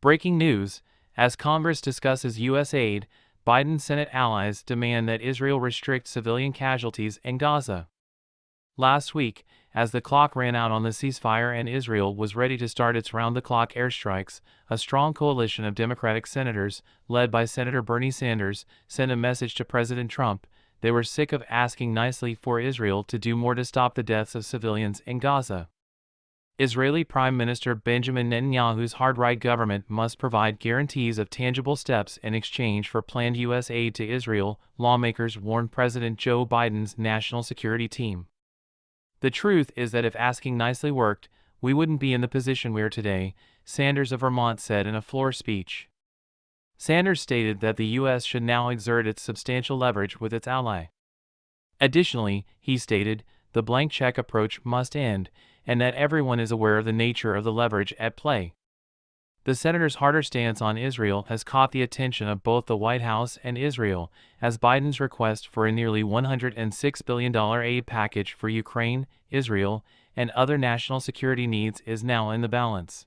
Breaking news: as Congress discusses U.S. aid, Biden's Senate allies demand that Israel restrict civilian casualties in Gaza. Last week, as the clock ran out on the ceasefire and Israel was ready to start its round-the-clock airstrikes, a strong coalition of Democratic senators, led by Senator Bernie Sanders, sent a message to President Trump. They were sick of asking nicely for Israel to do more to stop the deaths of civilians in Gaza. Israeli Prime Minister Benjamin Netanyahu's hard-right government must provide guarantees of tangible steps in exchange for planned U.S. aid to Israel, lawmakers warned President Joe Biden's national security team. The truth is that if asking nicely worked, we wouldn't be in the position we are today, Sanders of Vermont said in a floor speech. Sanders stated that the U.S. should now exert its substantial leverage with its ally. Additionally, he stated, the blank check approach must end, and that everyone is aware of the nature of the leverage at play. The senator's harder stance on Israel has caught the attention of both the White House and Israel, as Biden's request for a nearly $106 billion aid package for Ukraine, Israel, and other national security needs is now in the balance.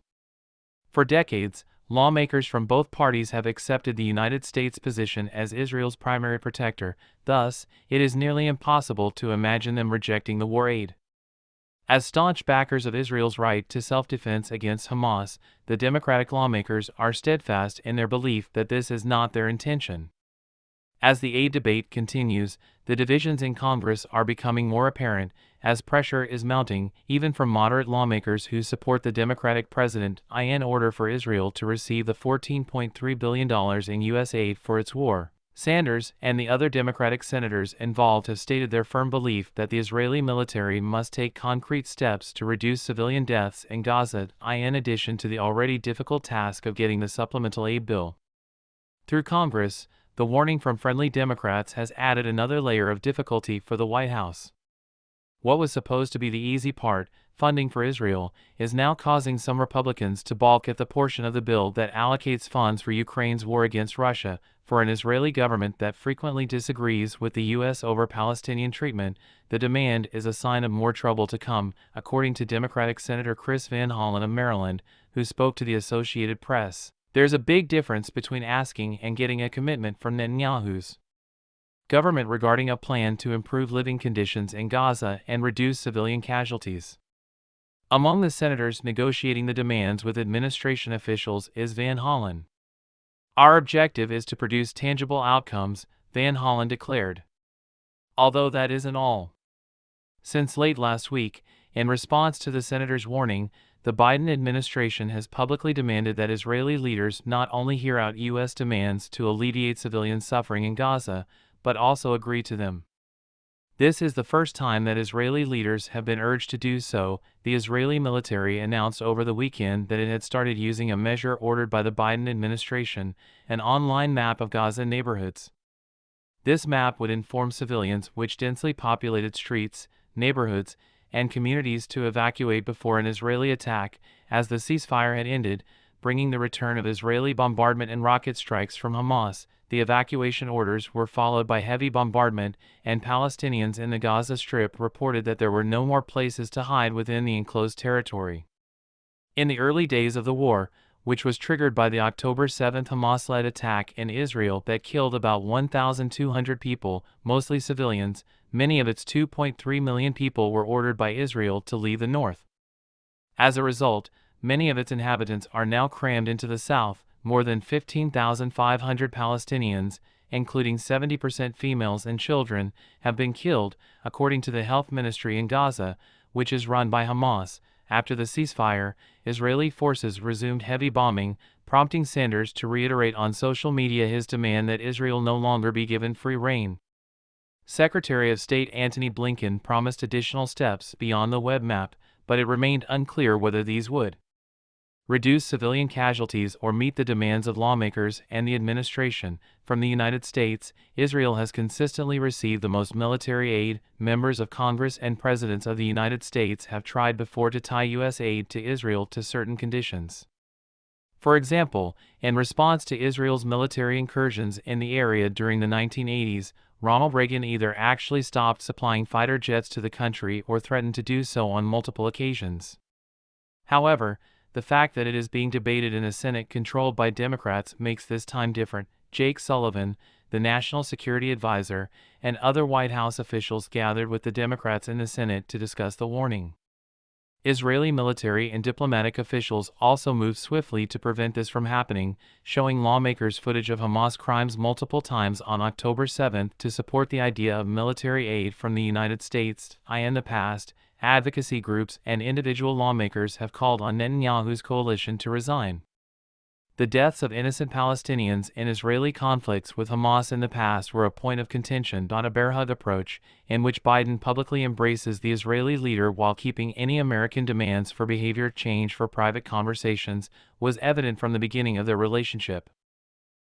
For decades, lawmakers from both parties have accepted the United States' position as Israel's primary protector, thus, it is nearly impossible to imagine them rejecting the war aid. As staunch backers of Israel's right to self-defense against Hamas, the Democratic lawmakers are steadfast in their belief that this is not their intention. As the aid debate continues, the divisions in Congress are becoming more apparent, as pressure is mounting, even from moderate lawmakers who support the Democratic president's order for Israel to receive the $14.3 billion in U.S. aid for its war. Sanders and the other Democratic senators involved have stated their firm belief that the Israeli military must take concrete steps to reduce civilian deaths in Gaza, in addition to the already difficult task of getting the supplemental aid bill through Congress. The warning from friendly Democrats has added another layer of difficulty for the White House. What was supposed to be the easy part, funding for Israel, is now causing some Republicans to balk at the portion of the bill that allocates funds for Ukraine's war against Russia. For an Israeli government that frequently disagrees with the U.S. over Palestinian treatment, the demand is a sign of more trouble to come, according to Democratic Senator Chris Van Hollen of Maryland, who spoke to the Associated Press. There's a big difference between asking and getting a commitment from Netanyahu's government regarding a plan to improve living conditions in Gaza and reduce civilian casualties. Among the senators negotiating the demands with administration officials is Van Hollen. Our objective is to produce tangible outcomes, Van Hollen declared. Although that isn't all. Since late last week, in response to the senator's warning, the Biden administration has publicly demanded that Israeli leaders not only hear out U.S. demands to alleviate civilian suffering in Gaza, but also agree to them. This is the first time that Israeli leaders have been urged to do so. The Israeli military announced over the weekend that it had started using a measure ordered by the Biden administration, an online map of Gaza neighborhoods. This map would inform civilians which densely populated streets, neighborhoods, and communities to evacuate before an Israeli attack, as the ceasefire had ended, bringing the return of Israeli bombardment and rocket strikes from Hamas. The evacuation orders were followed by heavy bombardment, and Palestinians in the Gaza Strip reported that there were no more places to hide within the enclosed territory. In the early days of the war, which was triggered by the October 7 Hamas-led attack in Israel that killed about 1,200 people, mostly civilians, many of its 2.3 million people were ordered by Israel to leave the north. As a result, many of its inhabitants are now crammed into the south. More than 15,500 Palestinians, including 70% females and children, have been killed, according to the health ministry in Gaza, which is run by Hamas. After the ceasefire, Israeli forces resumed heavy bombing, prompting Sanders to reiterate on social media his demand that Israel no longer be given free rein. Secretary of State Antony Blinken promised additional steps beyond the web map, but it remained unclear whether these would reduce civilian casualties or meet the demands of lawmakers and the administration. From the United States, Israel has consistently received the most military aid. Members of Congress and presidents of the United States have tried before to tie U.S. aid to Israel to certain conditions. For example, in response to Israel's military incursions in the area during the 1980s, Ronald Reagan either actually stopped supplying fighter jets to the country or threatened to do so on multiple occasions. However, The fact that it is being debated in a Senate controlled by Democrats makes this time different. Jake Sullivan, the National Security Advisor, and other White House officials gathered with the Democrats in the Senate to discuss the warning. Israeli military and diplomatic officials also moved swiftly to prevent this from happening, showing lawmakers footage of Hamas crimes multiple times on October 7 to support the idea of military aid from the United States. In the past, advocacy groups and individual lawmakers have called on Netanyahu's coalition to resign. The deaths of innocent Palestinians in Israeli conflicts with Hamas in the past were a point of contention. A Berhud approach, in which Biden publicly embraces the Israeli leader while keeping any American demands for behavior change for private conversations, was evident from the beginning of their relationship.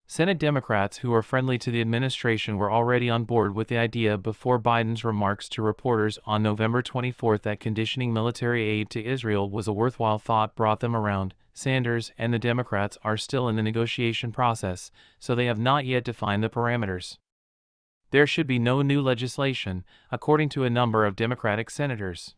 Senate Democrats who are friendly to the administration were already on board with the idea before Biden's remarks to reporters on November 24 that conditioning military aid to Israel was a worthwhile thought brought them around. Sanders and the Democrats are still in the negotiation process, so they have not yet defined the parameters. There should be no new legislation, according to a number of Democratic senators.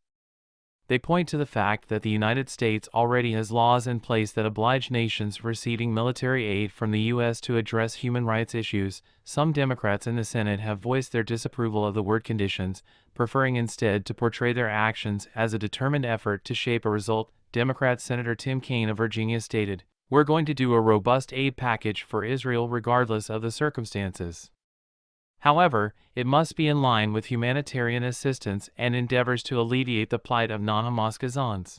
They point to the fact that the United States already has laws in place that oblige nations receiving military aid from the U.S. to address human rights issues. Some Democrats in the Senate have voiced their disapproval of the word conditions, preferring instead to portray their actions as a determined effort to shape a result. Democrat Senator Tim Kaine of Virginia stated, "We're going to do a robust aid package for Israel regardless of the circumstances. However, it must be in line with humanitarian assistance and endeavors to alleviate the plight of non-Hamas Gazans."